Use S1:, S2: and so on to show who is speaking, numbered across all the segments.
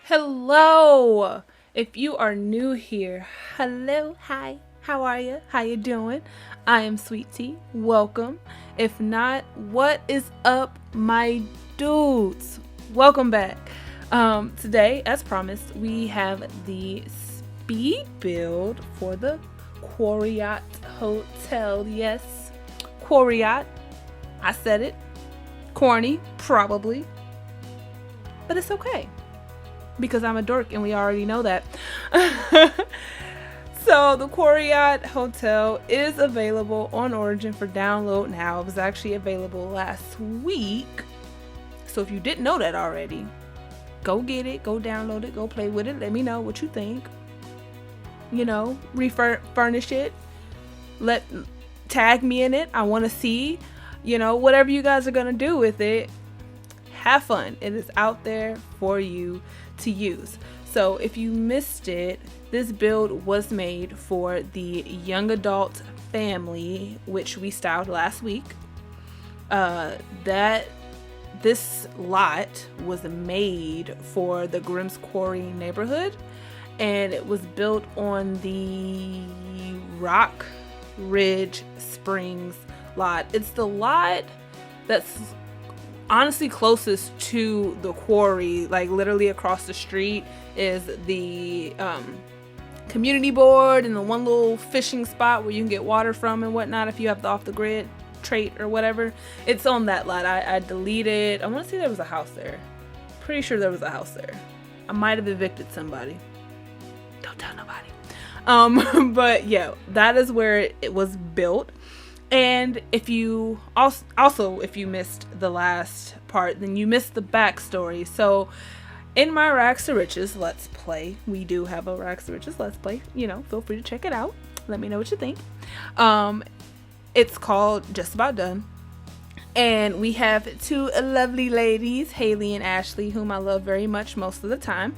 S1: Hello! If you are new here, hello, hi, how are you? How you doing? I am Sweet Tea. Welcome. If not, what is up, my dudes? Welcome back. Today, as promised, we have the speed build for the Quarriott Hotel. Yes, Quarriott. I said it. Corny, probably. But it's okay because I'm a dork and we already know that. So the Quarriott Hotel is available on Origin for download now. It was actually available last week. So if you didn't know that already, go get it, go download it, go play with it. Let me know what you think. Furnish it. Tag me in it. I want to see, whatever you guys are going to do with it. Have fun. It is out there for you to use. So if you missed it, this build was made for the young adult family, which we styled last week. This lot was made for the Grimm's Quarry neighborhood, and it was built on the Rock Ridge Springs lot. It's the lot that's honestly closest to the quarry. Like literally across the street is the community board and the one little fishing spot where you can get water from and whatnot if you have the off the grid trait or whatever. It's on that lot. I deleted. I want to say there was a house there. Pretty sure there was a house there. I might have evicted somebody. Don't tell nobody. But yeah, that is where it was built. And if you if you missed the last part, then you missed the backstory. So in my Rags to Riches Let's Play, we do have a Rags to Riches Let's Play. Feel free to check it out. Let me know what you think. It's called Just About Done. And we have two lovely ladies, Haley and Ashley, whom I love very much most of the time.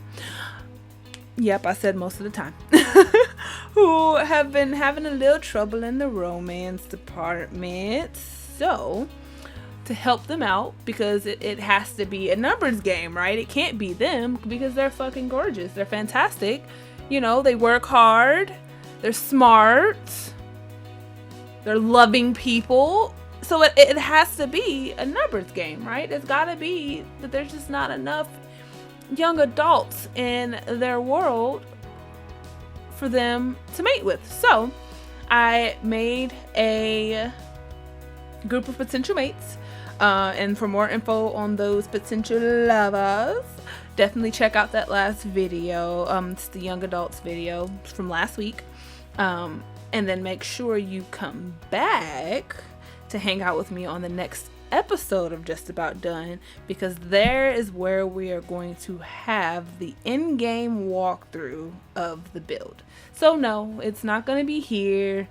S1: Yep, I said most of the time. Who have been having a little trouble in the romance department. So, to help them out, because it has to be a numbers game, right? It can't be them because they're fucking gorgeous. They're fantastic. They work hard. They're smart. They're loving people. So it has to be a numbers game, right? It's got to be that there's just not enough young adults in their world for them to mate with. So I made a group of potential mates, and for more info on those potential lovers, definitely check out that last video. It's the young adults video from last week, and then make sure you come back to hang out with me on the next episode of Just About Done, because there is where we are going to have the in-game walkthrough of the build. So no, it's not going to be here.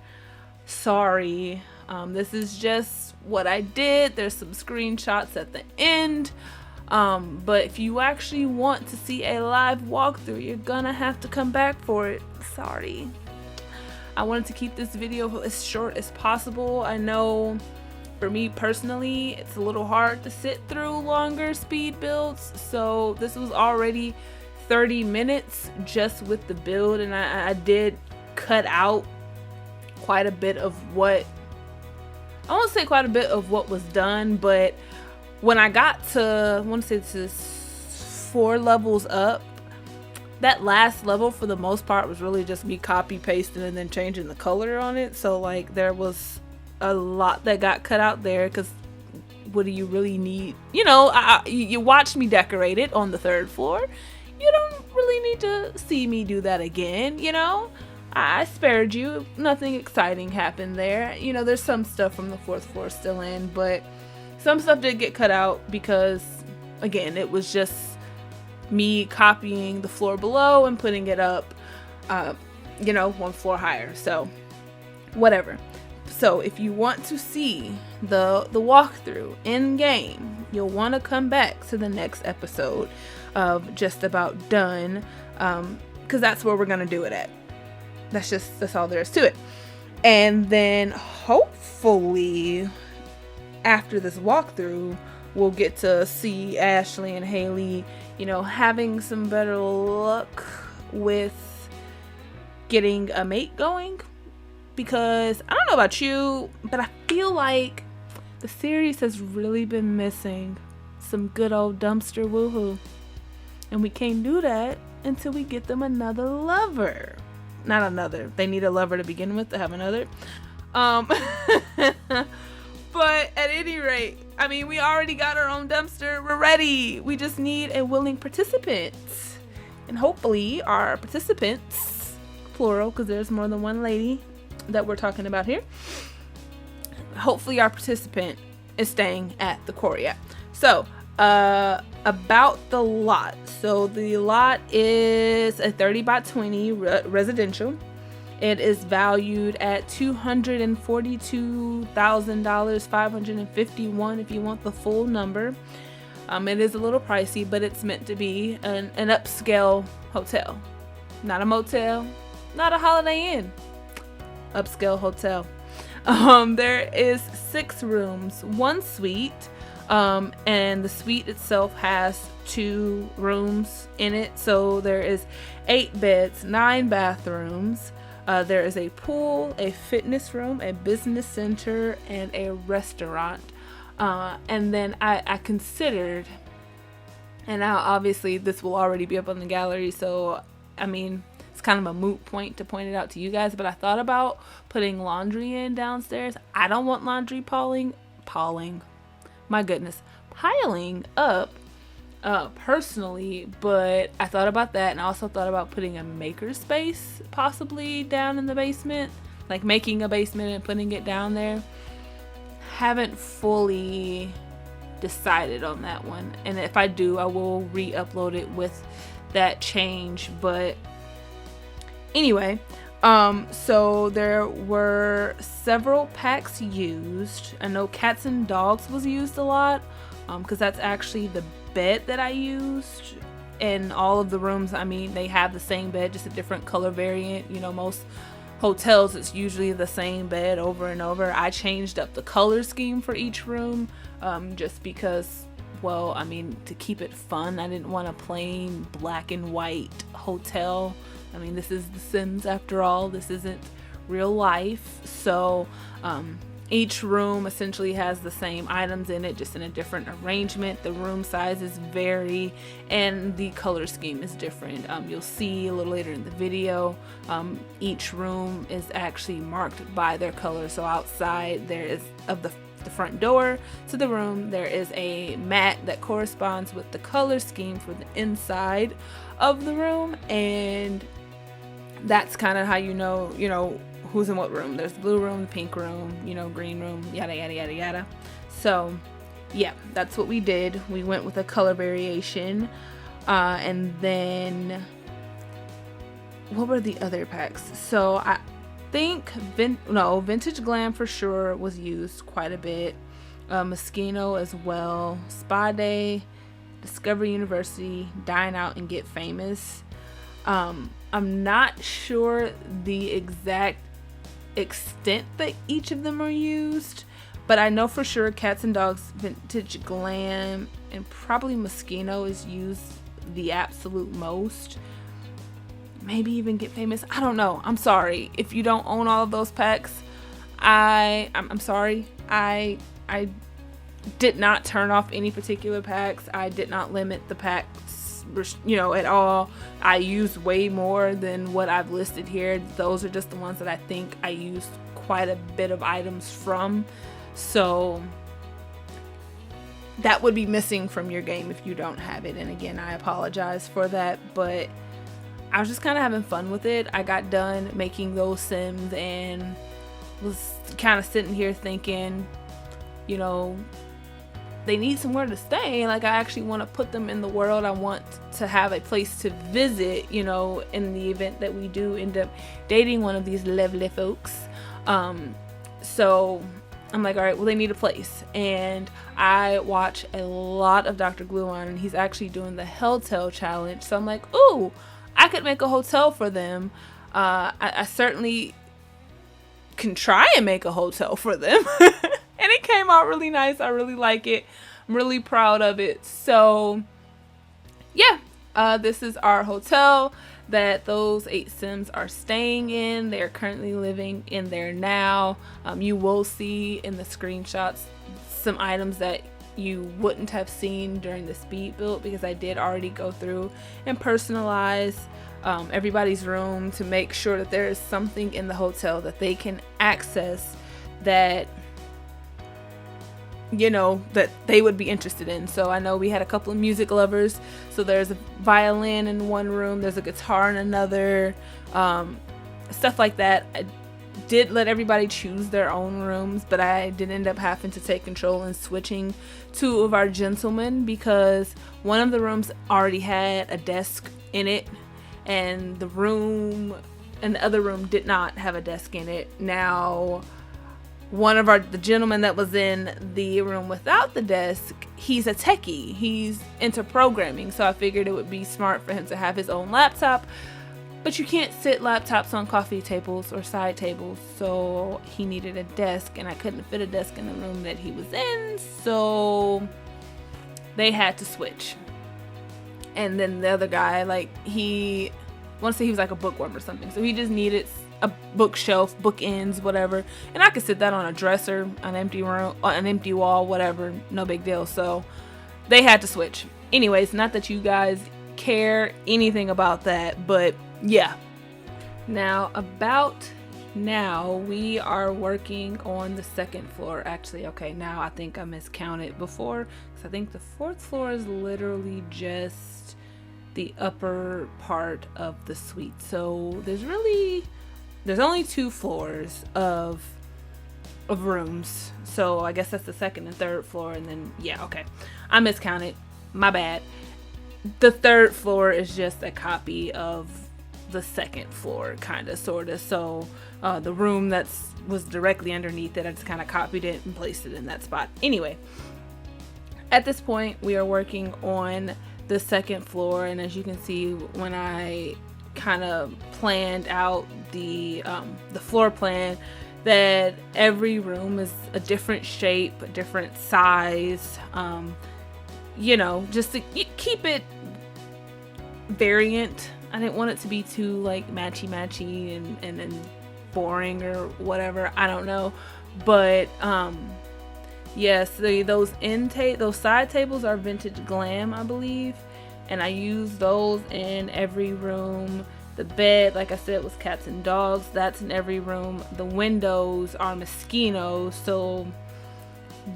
S1: Sorry. This is just what I did. There's some screenshots at the end. But if you actually want to see a live walkthrough, you're gonna have to come back for it. Sorry. I wanted to keep this video as short as possible. I know for me personally, it's a little hard to sit through longer speed builds. So this was already 30 minutes just with the build. And I did cut out quite a bit of what, I won't say quite a bit of what was done. But when I got to, I want to say this is 4 levels up, that last level for the most part was really just me copy pasting and then changing the color on it. So like there was a lot that got cut out there, because what do you really need? You watched me decorate it on the 3rd floor. You don't really need to see me do that again. I spared you. Nothing exciting happened there. There's some stuff from the 4th floor still in, but some stuff did get cut out because, again, it was just me copying the floor below and putting it up, 1 floor higher. So whatever. So if you want to see the walkthrough in game, you'll want to come back to the next episode of Just About Done, because that's where we're gonna do it at. That's all there is to it. And then hopefully after this walkthrough, we'll get to see Ashley and Haley, you know, having some better luck with getting a mate going. Because I don't know about you, but I feel like the series has really been missing some good old dumpster woohoo. And we can't do that until we get them another lover. Not another. They need a lover to begin with to have another. But at any rate, I mean, we already got our own dumpster. We're ready. We just need a willing participant. And hopefully our participants, plural, because there's more than one lady that we're talking about here. Hopefully our participant is staying at the Quarriott. So, about the lot. So the lot is a 30 by 20 residential. It is valued at $242,000, $551 if you want the full number. It is a little pricey, but it's meant to be an upscale hotel. Not a motel, not a Holiday Inn. Upscale hotel. There is 6 rooms, 1 suite, and the suite itself has 2 rooms in it. So there is 8 beds, 9 bathrooms. There is a pool, a fitness room, a business center, and a restaurant. And then I considered, and now obviously this will already be up on the gallery, so I mean, it's kind of a moot point to point it out to you guys, but I thought about putting laundry in downstairs. I don't want laundry piling up personally, but I thought about that, and I also thought about putting a maker space possibly down in the basement, like making a basement and putting it down there. Haven't fully decided on that one, and if I do, I will re-upload it with that change. But anyway, so there were several packs used. I know cats and dogs was used a lot, because that's actually the bed that I used in all of the rooms. I mean, they have the same bed, just a different color variant. You know, most hotels, it's usually the same bed over and over. I changed up the color scheme for each room, just because, well, I mean, to keep it fun. I didn't want a plain black and white hotel. I mean, this is The Sims after all. This isn't real life. So each room essentially has the same items in it, just in a different arrangement. The room sizes vary, and the color scheme is different. You'll see a little later in the video, each room is actually marked by their color. So outside there is, of the front door to the room, there is a mat that corresponds with the color scheme for the inside of the room, and that's kind of how you know who's in what room. There's the blue room, the pink room, green room, yada yada yada yada. So yeah, that's what we did. We went with a color variation, and then what were the other packs? So I think Vintage Glam for sure was used quite a bit. Moschino as well. Spa Day, Discovery University, Dine Out, and Get Famous. I'm not sure the exact extent that each of them are used, but I know for sure Cats and Dogs, Vintage Glam, and probably Moschino is used the absolute most. Maybe even Get Famous. I don't know. I'm sorry if you don't own all of those packs. I'm sorry. I did not turn off any particular packs. I did not limit the packs, at all. I used way more than what I've listed here. Those are just the ones that I think I used quite a bit of items from. So that would be missing from your game if you don't have it. And again, I apologize for that, but I was just kind of having fun with it. I got done making those Sims and was kind of sitting here thinking, they need somewhere to stay. Like, I actually want to put them in the world. I want to have a place to visit, in the event that we do end up dating one of these lovely folks. So I'm like, all right, well, they need a place. And I watch a lot of Dr. Gluon, and he's actually doing the Helltail challenge. So I'm like, ooh, I could make a hotel for them. I certainly can try and make a hotel for them. And it came out really nice. I really like it. I'm really proud of it. So yeah, this is our hotel that those 8 Sims are staying in. They're currently living in there now. You will see in the screenshots some items that you wouldn't have seen during the speed build, because I did already go through and personalize everybody's room to make sure that there is something in the hotel that they can access that, you know, that they would be interested in. So I know we had a couple of music lovers, so there's a violin in one room, there's a guitar in another, stuff like that. I did let everybody choose their own rooms, but I did end up having to take control and switching 2 of our gentlemen, because one of the rooms already had a desk in it, and the other room did not have a desk in it. Now, one of the gentlemen that was in the room without the desk, he's a techie. He's into programming, so I figured it would be smart for him to have his own laptop. But you can't sit laptops on coffee tables or side tables, so he needed a desk, and I couldn't fit a desk in the room that he was in, so they had to switch. And then the other guy, like, I want to say he was like a bookworm or something, so he just needed a bookshelf, bookends, whatever, and I could sit that on a dresser, an empty room, an empty wall, whatever, no big deal. So they had to switch. Anyways, not that you guys care anything about that, but yeah. Now we are working on the 2nd floor. Actually, okay, now I think I miscounted before, because I think the 4th floor is literally just the upper part of the suite. So there's only 2 floors of rooms. So I guess that's the 2nd and 3rd floor, and then yeah, okay, I miscounted, my bad. The 3rd floor is just a copy of the 2nd floor, kind of, sort of. So the room that was directly underneath it, I just kind of copied it and placed it in that spot. Anyway, at this point we are working on the 2nd floor, and as you can see, when I kind of planned out the floor plan, that every room is a different shape, a different size, you know, just to keep it variant. I didn't want it to be too like matchy and then boring or whatever, I don't know. But yes, those side tables are vintage glam, I believe, and I use those in every room. The bed, like I said, was cats and dogs. That's in every room. The windows are Moschino, so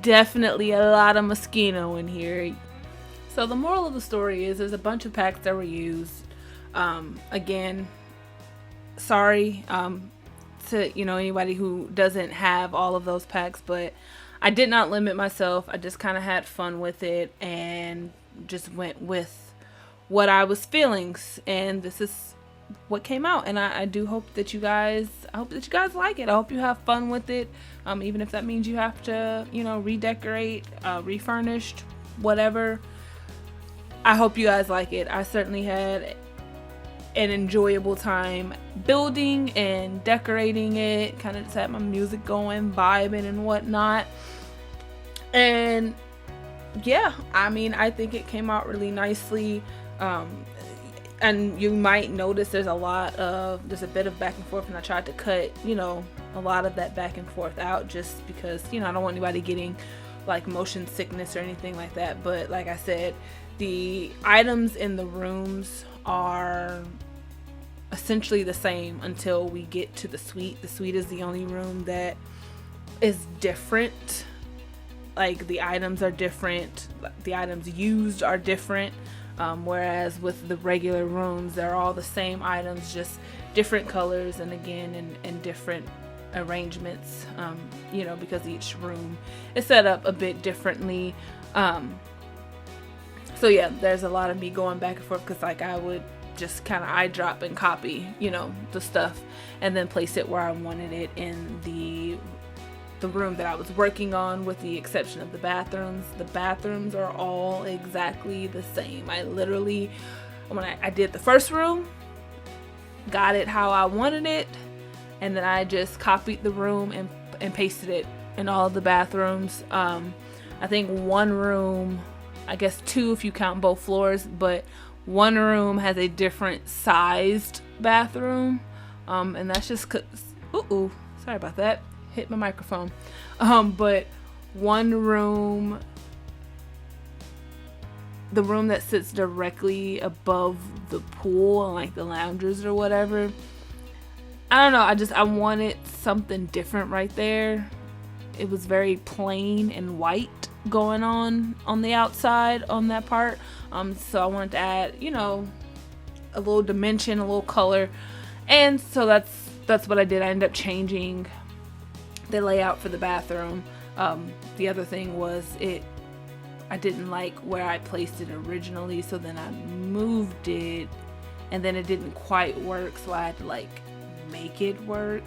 S1: definitely a lot of Moschino in here. So the moral of the story is there's a bunch of packs that were used. Again, sorry to anybody who doesn't have all of those packs, but I did not limit myself. I just kind of had fun with it and just went with what I was feeling, and this is what came out. And I do hope that you guys like it. I hope you have fun with it, even if that means you have to redecorate, refurnished, whatever. I hope you guys like it. I certainly had an enjoyable time building and decorating it. Kind of just had my music going, vibing and whatnot. And yeah, I mean, I think it came out really nicely. And you might notice there's a bit of back and forth, and I tried to cut, a lot of that back and forth out, just because, I don't want anybody getting like motion sickness or anything like that. But like I said, the items in the rooms are essentially the same until we get to the suite. The suite is the only room that is different. Like, the items are different, the items used are different, whereas with the regular rooms, they're all the same items, just different colors, and again, in different arrangements, because each room is set up a bit differently. So yeah, there's a lot of me going back and forth, because like I would just kind of eye drop and copy, the stuff, and then place it where I wanted it in the room that I was working on, with the exception of the bathrooms. The bathrooms are all exactly the same. I literally, when I did the first room, got it how I wanted it, and then I just copied the room and pasted it in all of the bathrooms. I think one room, I guess two if you count both floors, but one room has a different sized bathroom. And that's just cause, ooh, sorry about that. Hit my microphone. But one room, the room that sits directly above the pool and like the loungers or whatever, I don't know, I wanted something different right there. It was very plain and white going on the outside on that part. So I wanted to add, you know, a little dimension, a little color. And so that's what I did. I ended up changing the layout for the bathroom. The other thing was I didn't like where I placed it originally, so then I moved it and then it didn't quite work, so I had to like make it work.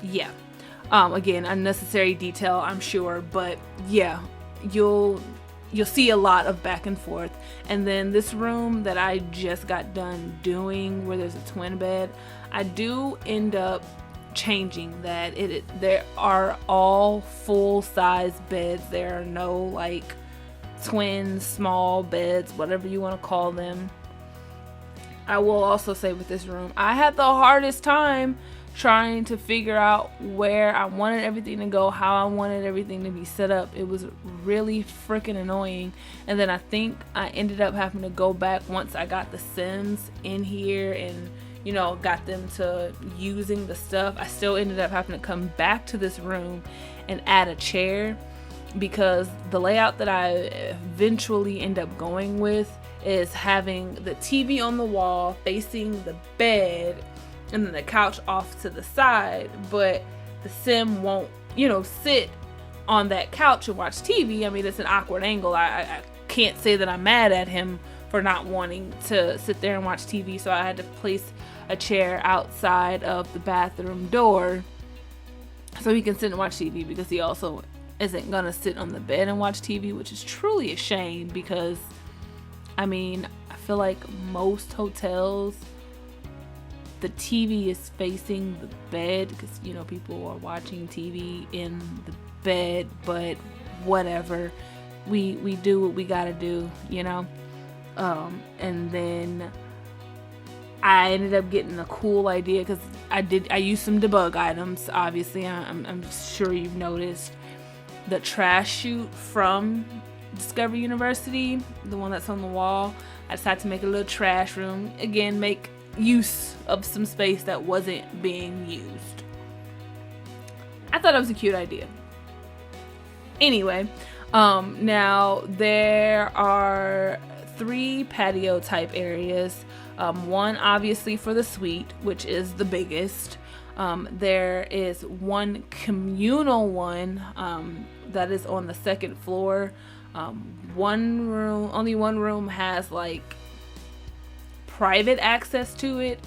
S1: Yeah. Again, unnecessary detail, I'm sure, but yeah, you'll see a lot of back and forth. And then this room that I just got done doing, where there's a twin bed, I do end up changing that. There are all full size beds. There are no like twin small beds, whatever you want to call them. I will also say with this room, I had the hardest time trying to figure out where I wanted everything to go, how I wanted everything to be set up. It was really freaking annoying. And then I think I ended up having to go back once I got the Sims in here and, you know, got them to using the stuff. I still ended up having to come back to this room and add a chair, because the layout that I eventually end up going with is having the TV on the wall facing the bed and then the couch off to the side, but the Sim won't, you know, sit on that couch and watch TV. I mean, it's an awkward angle. I can't say that I'm mad at him for not wanting to sit there and watch TV, so I had to place a chair outside of the bathroom door so he can sit and watch TV, because he also isn't gonna sit on the bed and watch TV, which is truly a shame, because I mean, I feel like most hotels, the TV is facing the bed, because, you know, people are watching TV in the bed, but whatever, we do what we gotta do, you know. And then I ended up getting a cool idea, because I used some debug items. Obviously, I'm sure you've noticed the trash chute from Discovery University, the one that's on the wall. I decided to make a little trash room. Again, make use of some space that wasn't being used. I thought it was a cute idea. Anyway, now there are 3 patio type areas. One obviously for the suite, which is the biggest. There is one communal one that is on the second floor. Only one room has like private access to it,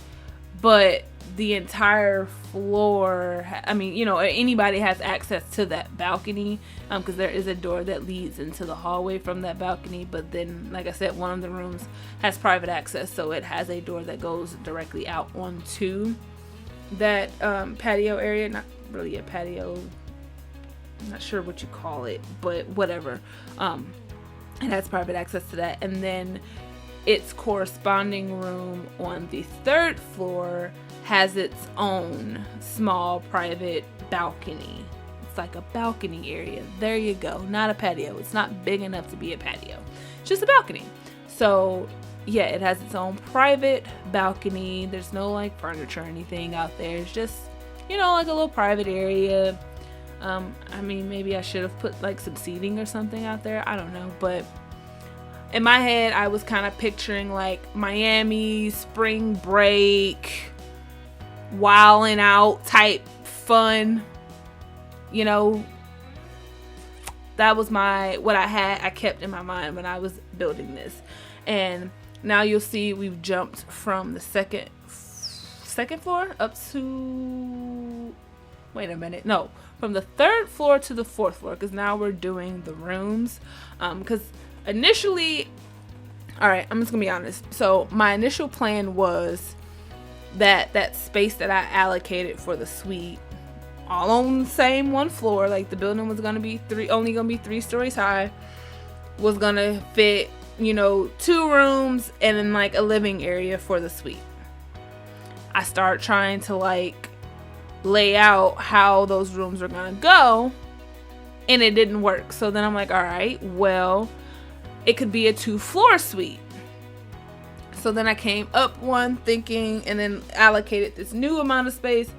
S1: but the entire floor, I mean, you know, anybody has access to that balcony, because there is a door that leads into the hallway from that balcony. But then, like I said, one of the rooms has private access, so it has a door that goes directly out onto that patio area. Not really a patio, I'm not sure what you call it, but whatever. It has private access to that. And then its corresponding room on the 3rd floor has its own small private balcony. It's like a balcony area. There you go. Not a patio. It's not big enough to be a patio. It's just a balcony. So yeah, it has its own private balcony. There's no like furniture or anything out there. It's just, you know, like a little private area. I mean, maybe I should have put like some seating or something out there. I don't know. But in my head, I was kind of picturing like Miami spring break, wilding out type fun, you know. That was what I kept in my mind when I was building this. And now you'll see we've jumped from the second floor up to, wait a minute, no, from the 3rd floor to the 4th floor, because now we're doing the rooms. Because initially, all right, I'm just gonna be honest, so my initial plan was that space that I allocated for the suite all on the same one floor. Like the building was gonna be only gonna be 3 stories high. Was gonna fit, 2 rooms and then like a living area for the suite. I start trying to like lay out how those rooms are gonna go, and it didn't work. So then I'm like, all right, well, it could be a 2-floor suite. So then I came up one thinking, and then allocated this new amount of space.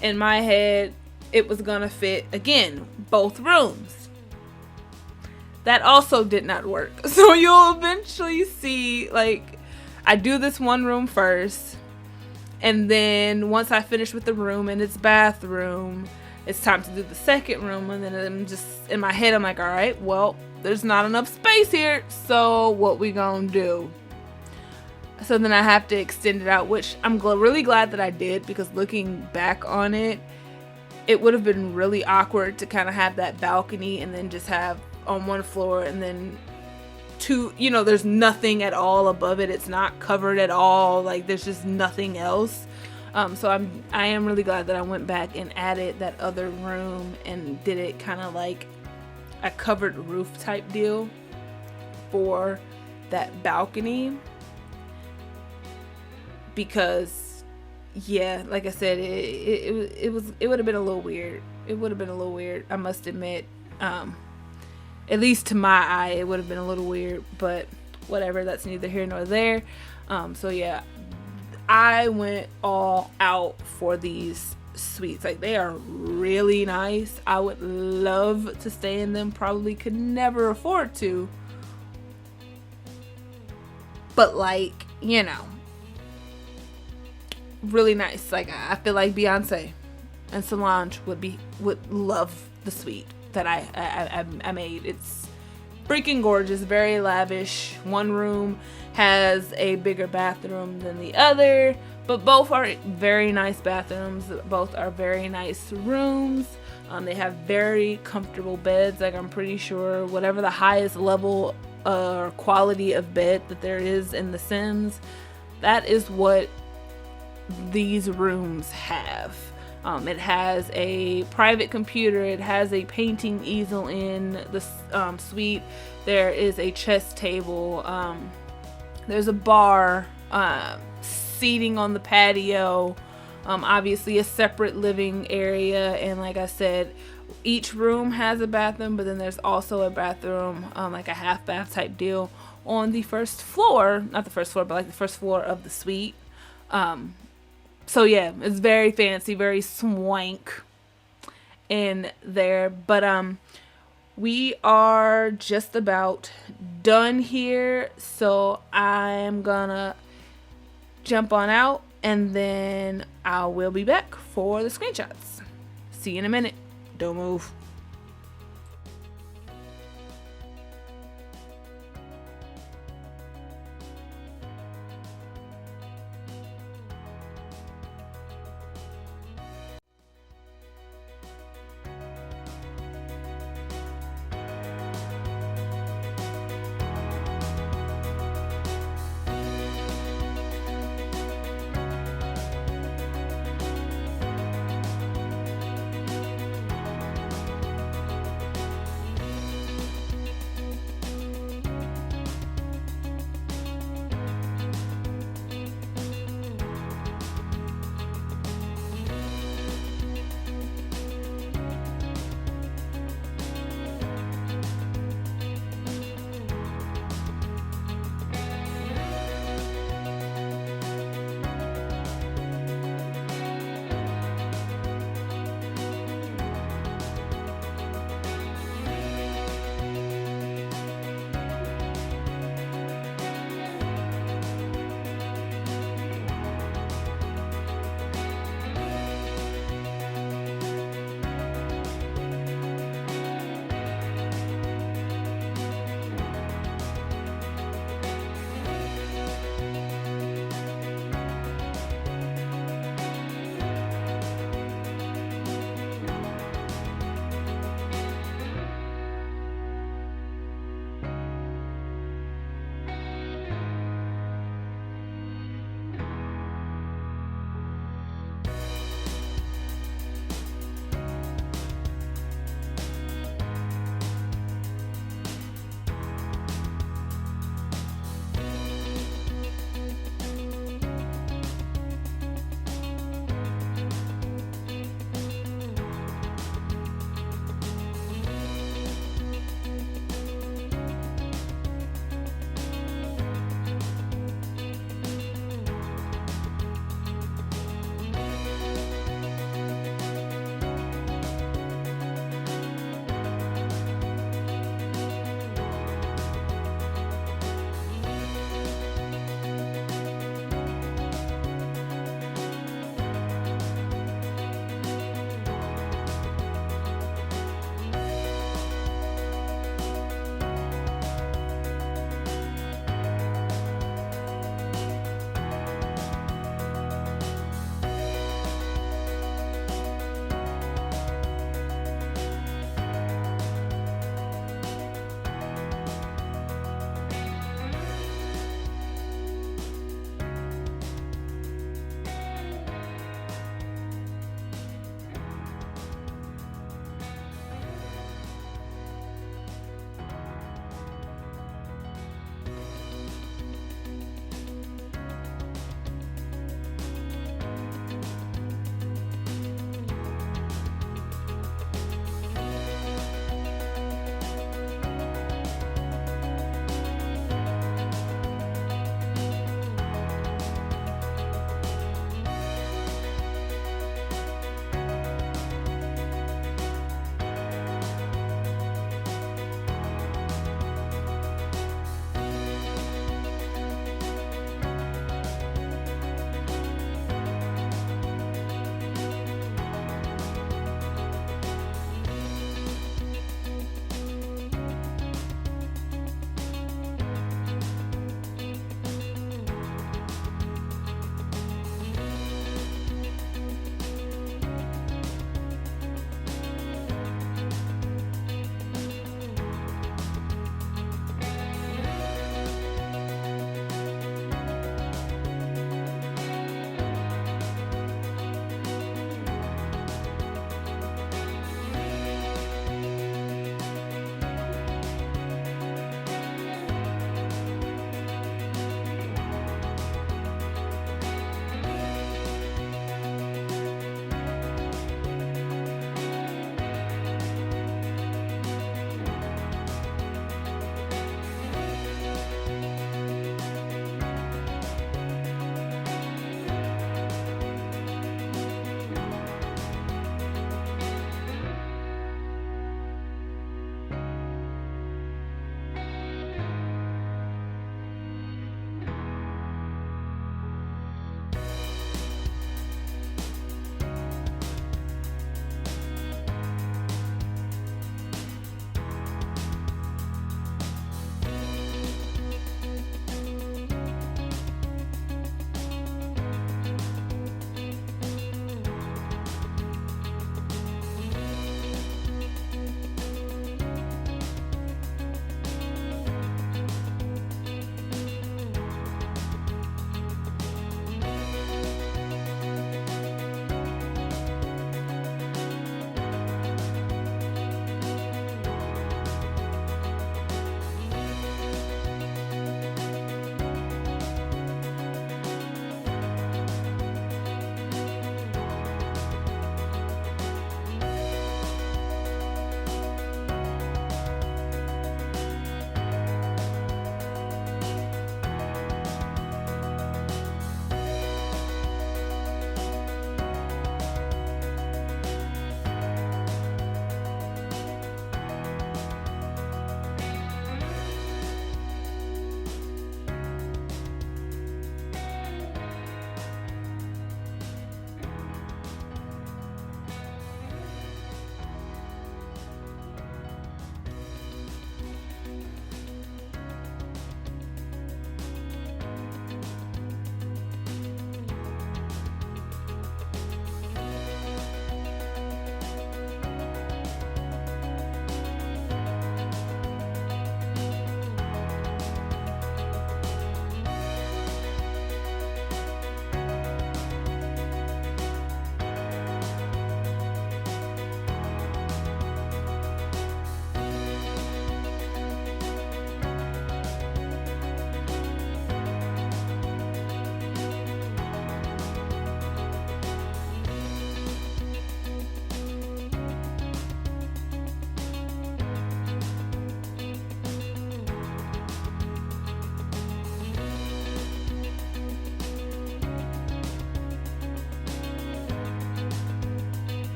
S1: In my head, it was gonna fit, again, both rooms. That also did not work. So you'll eventually see, like, I do this one room first, and then once I finish with the room and its bathroom, it's time to do the second room. And then I'm just, in my head, I'm like, all right, well, there's not enough space here, so what we gonna do? So then I have to extend it out, which I'm really glad that I did, because looking back on it, it would have been really awkward to kind of have that balcony and then just have on one floor and then 2, there's nothing at all above it. It's not covered at all. Like there's just nothing else. So I am really glad that I went back and added that other room and did it kind of like a covered roof type deal for that balcony. Because yeah, like I said, it would have been a little weird. It would have been a little weird, I must admit. At least to my eye, it would have been a little weird, but whatever, that's neither here nor there. So yeah, I went all out for these suites. Like they are really nice. I would love to stay in them, probably could never afford to. But like, really nice. Like I feel like Beyonce and Solange would love the suite that I made. It's freaking gorgeous, very lavish. One room has a bigger bathroom than the other, but both are very nice bathrooms. Both are very nice rooms. They have very comfortable beds. Like I'm pretty sure whatever the highest level or quality of bed that there is in The Sims, that is what these rooms have. It has a private computer. It has a painting easel in the suite. There is a chess table. There's a bar, seating on the patio. Obviously a separate living area. And like I said, each room has a bathroom, but then there's also a bathroom, like a half bath type deal on the first floor. Not the first floor, but like the first floor of the suite. So yeah, it's very fancy, very swank in there. But we are just about done here. So I'm gonna jump on out and then I will be back for the screenshots. See you in a minute. Don't move.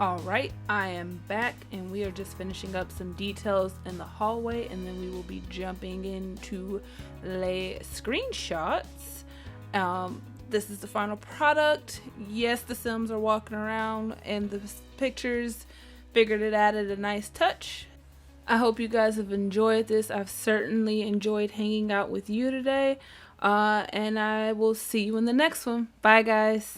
S1: Alright, I am back and we are just finishing up some details in the hallway, and then we will be jumping into lay screenshots. This is the final product. Yes, the Sims are walking around and the pictures figured it added a nice touch. I hope you guys have enjoyed this. I've certainly enjoyed hanging out with you today. And I will see you in the next one. Bye, guys.